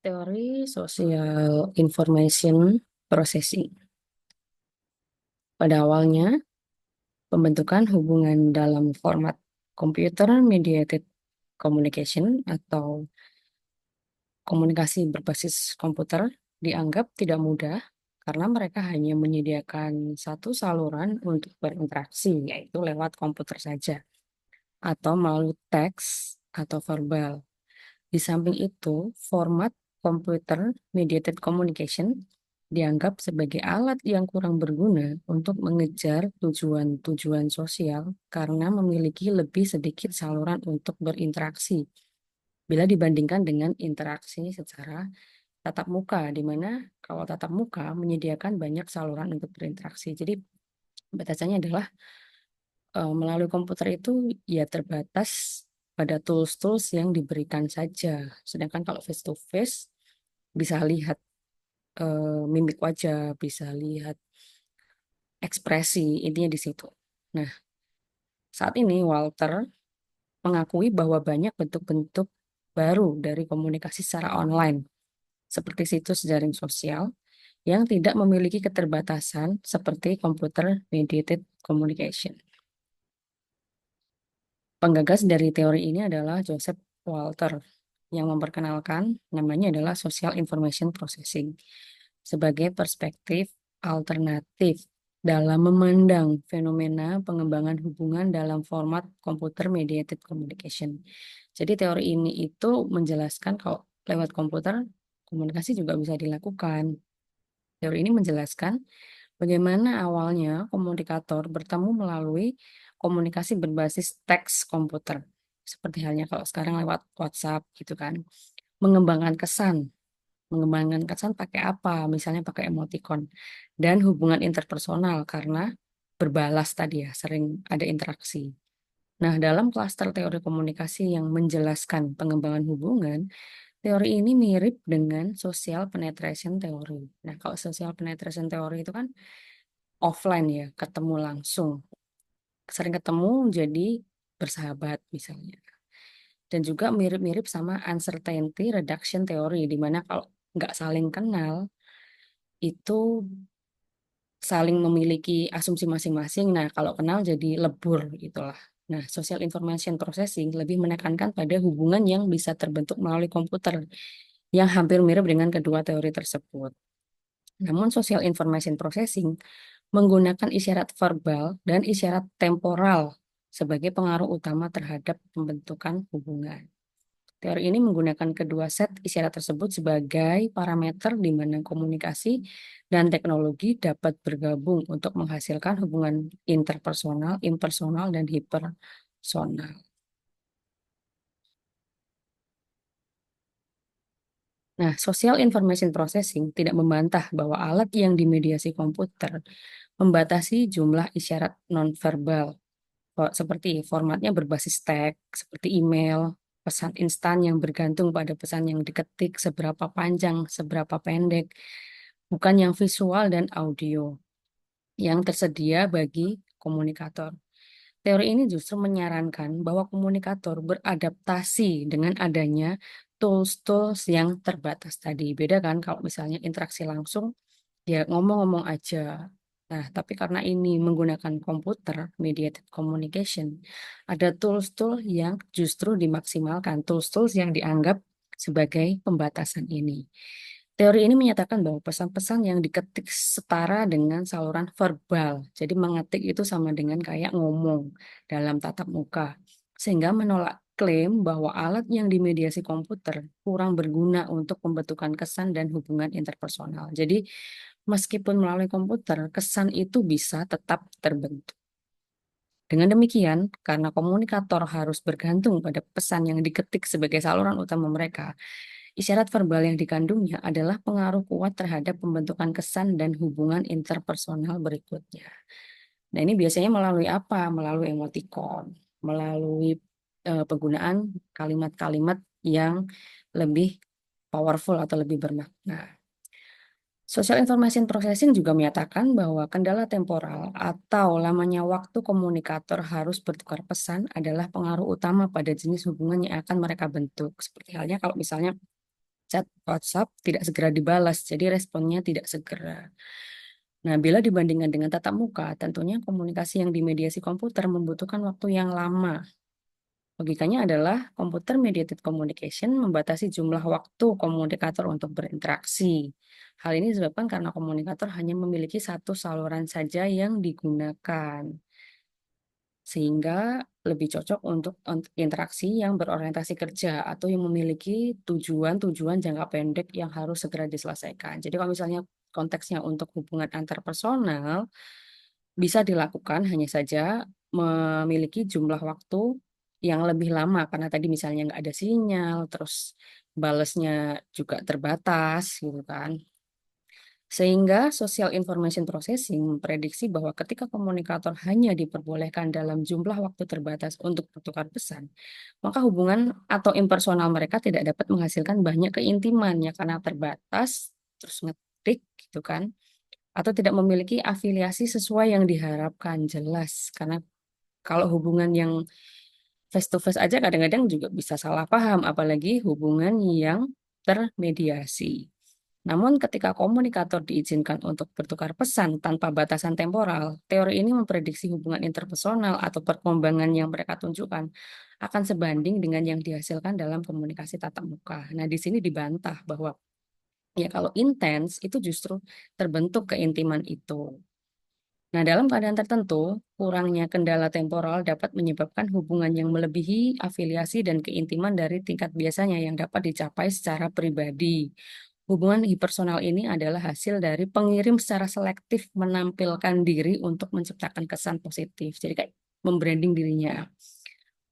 Teori Social Information Processing. Pada awalnya, pembentukan hubungan dalam format Computer Mediated Communication atau komunikasi berbasis komputer dianggap tidak mudah karena mereka hanya menyediakan satu saluran untuk berinteraksi, yaitu lewat komputer saja, atau melalui teks atau verbal. Di samping itu, format Computer Mediated Communication dianggap sebagai alat yang kurang berguna untuk mengejar tujuan-tujuan sosial karena memiliki lebih sedikit saluran untuk berinteraksi bila dibandingkan dengan interaksi secara tatap muka, di mana kalau tatap muka menyediakan banyak saluran untuk berinteraksi. Jadi batasannya adalah melalui komputer itu ya terbatas pada tools-tools yang diberikan saja. Sedangkan kalau face to face bisa lihat mimik wajah, bisa lihat ekspresi, intinya di situ. Nah, saat ini Walter mengakui bahwa banyak bentuk-bentuk baru dari komunikasi secara online, seperti situs jaring sosial, yang tidak memiliki keterbatasan seperti computer mediated communication. Penggagas dari teori ini adalah Joseph Walter, yang memperkenalkan namanya adalah Social Information Processing sebagai perspektif alternatif dalam memandang fenomena pengembangan hubungan dalam format computer mediated communication. Jadi teori ini itu menjelaskan kalau lewat komputer komunikasi juga bisa dilakukan. Teori ini menjelaskan bagaimana awalnya komunikator bertemu melalui komunikasi berbasis teks komputer. Seperti halnya kalau sekarang lewat WhatsApp gitu kan. Mengembangkan kesan. Mengembangkan kesan pakai apa? Misalnya pakai emoticon. Dan hubungan interpersonal karena berbalas tadi ya, sering ada interaksi. Nah, dalam klaster teori komunikasi yang menjelaskan pengembangan hubungan, teori ini mirip dengan social penetration teori. Nah, kalau social penetration teori itu kan offline ya, ketemu langsung. Sering ketemu jadi bersahabat misalnya. Dan juga mirip-mirip sama uncertainty reduction theory, di mana kalau nggak saling kenal, itu saling memiliki asumsi masing-masing. Nah, kalau kenal jadi lebur gitulah. Nah, social information processing lebih menekankan pada hubungan yang bisa terbentuk melalui komputer, yang hampir mirip dengan kedua teori tersebut. Namun, social information processing menggunakan isyarat verbal dan isyarat temporal sebagai pengaruh utama terhadap pembentukan hubungan. Teori ini menggunakan kedua set isyarat tersebut sebagai parameter di mana komunikasi dan teknologi dapat bergabung untuk menghasilkan hubungan interpersonal, impersonal, dan hipersonal. Nah, social information processing tidak membantah bahwa alat yang dimediasi komputer membatasi jumlah isyarat nonverbal seperti formatnya berbasis teks, seperti email, pesan instan yang bergantung pada pesan yang diketik, seberapa panjang, seberapa pendek, bukan yang visual dan audio yang tersedia bagi komunikator. Teori ini justru menyarankan bahwa komunikator beradaptasi dengan adanya tools-tools yang terbatas tadi. Beda kan kalau misalnya interaksi langsung, ya ngomong-ngomong aja. Nah, tapi karena ini menggunakan komputer, mediated communication, ada tools-tools yang justru dimaksimalkan, tools-tools yang dianggap sebagai pembatasan ini. Teori ini menyatakan bahwa pesan-pesan yang diketik setara dengan saluran verbal. Jadi mengetik itu sama dengan kayak ngomong dalam tatap muka. Sehingga menolak klaim bahwa alat yang dimediasi komputer kurang berguna untuk pembentukan kesan dan hubungan interpersonal. Jadi meskipun melalui komputer, kesan itu bisa tetap terbentuk. Dengan demikian, karena komunikator harus bergantung pada pesan yang diketik sebagai saluran utama mereka, isyarat verbal yang dikandungnya adalah pengaruh kuat terhadap pembentukan kesan dan hubungan interpersonal berikutnya. Nah, ini biasanya melalui apa? Melalui emoticon, melalui penggunaan kalimat-kalimat yang lebih powerful atau lebih bermakna. Social Information Processing juga menyatakan bahwa kendala temporal atau lamanya waktu komunikator harus bertukar pesan adalah pengaruh utama pada jenis hubungan yang akan mereka bentuk. Seperti halnya kalau misalnya chat WhatsApp tidak segera dibalas, jadi responnya tidak segera. Nah, bila dibandingkan dengan tatap muka, tentunya komunikasi yang dimediasi komputer membutuhkan waktu yang lama. Logikanya adalah computer mediated communication membatasi jumlah waktu komunikator untuk berinteraksi. Hal ini disebabkan karena komunikator hanya memiliki satu saluran saja yang digunakan, sehingga lebih cocok untuk interaksi yang berorientasi kerja atau yang memiliki tujuan-tujuan jangka pendek yang harus segera diselesaikan. Jadi kalau misalnya konteksnya untuk hubungan antar personal, bisa dilakukan, hanya saja memiliki jumlah waktu yang lebih lama karena tadi misalnya nggak ada sinyal, terus balesnya juga terbatas gitu kan. Sehingga social information processing memprediksi bahwa ketika komunikator hanya diperbolehkan dalam jumlah waktu terbatas untuk bertukar pesan, maka hubungan atau impersonal mereka tidak dapat menghasilkan banyak keintiman ya karena terbatas, terus ngetik gitu kan, atau tidak memiliki afiliasi sesuai yang diharapkan, jelas. Karena kalau hubungan yang face to face aja kadang-kadang juga bisa salah paham, apalagi hubungan yang termediasi. Namun ketika komunikator diizinkan untuk bertukar pesan tanpa batasan temporal, teori ini memprediksi hubungan interpersonal atau perkembangan yang mereka tunjukkan akan sebanding dengan yang dihasilkan dalam komunikasi tatap muka. Nah, di sini dibantah bahwa ya kalau intens itu justru terbentuk keintiman itu. Nah, dalam keadaan tertentu, kurangnya kendala temporal dapat menyebabkan hubungan yang melebihi afiliasi dan keintiman dari tingkat biasanya yang dapat dicapai secara pribadi. Hubungan hipersonal ini adalah hasil dari pengirim secara selektif menampilkan diri untuk menciptakan kesan positif. Jadi kayak membranding dirinya.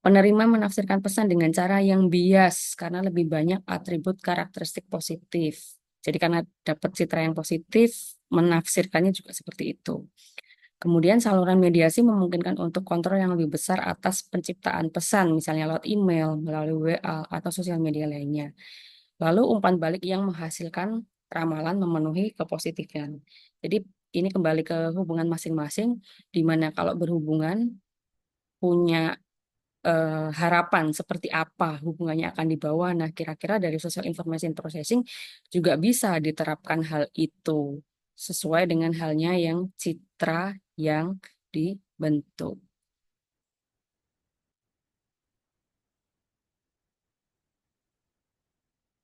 Penerima menafsirkan pesan dengan cara yang bias karena lebih banyak atribut karakteristik positif. Jadi karena dapat citra yang positif, menafsirkannya juga seperti itu. Kemudian saluran mediasi memungkinkan untuk kontrol yang lebih besar atas penciptaan pesan, misalnya lewat email, melalui WA, atau sosial media lainnya. Lalu umpan balik yang menghasilkan ramalan memenuhi kepositifan. Jadi ini kembali ke hubungan masing-masing, di mana kalau berhubungan punya harapan seperti apa hubungannya akan dibawa. Nah, kira-kira dari social information processing juga bisa diterapkan hal itu sesuai dengan halnya yang citra yang dibentuk.